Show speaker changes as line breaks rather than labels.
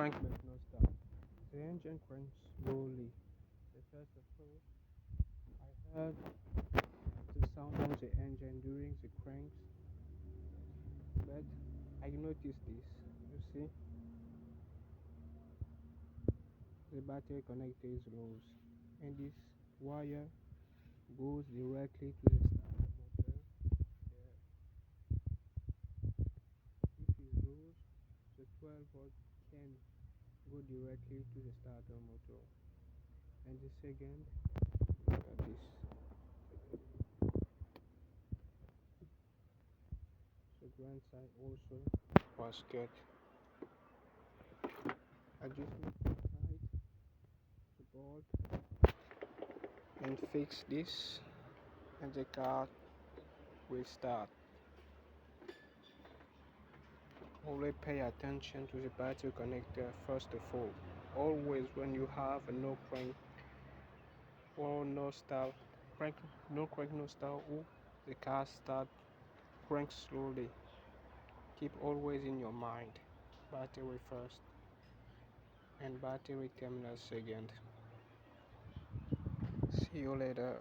crank may not start. The engine cranks slowly. So first of all, I heard the sound of the engine during the cranks, but I noticed this. You see, the battery connector is loose, and this wire goes directly to the starter motor. If it's loose, the 12 volt can go directly to the starter motor. And the second, look at this. The ground side also was good. I just need to tight the bolt and fix this, and the car will start. Always pay attention to the battery connector first of all. Always when you have a no crank or no start, crank, no crank, no start, or the car start crank slowly. Keep always in your mind battery first and battery terminal second. See you later.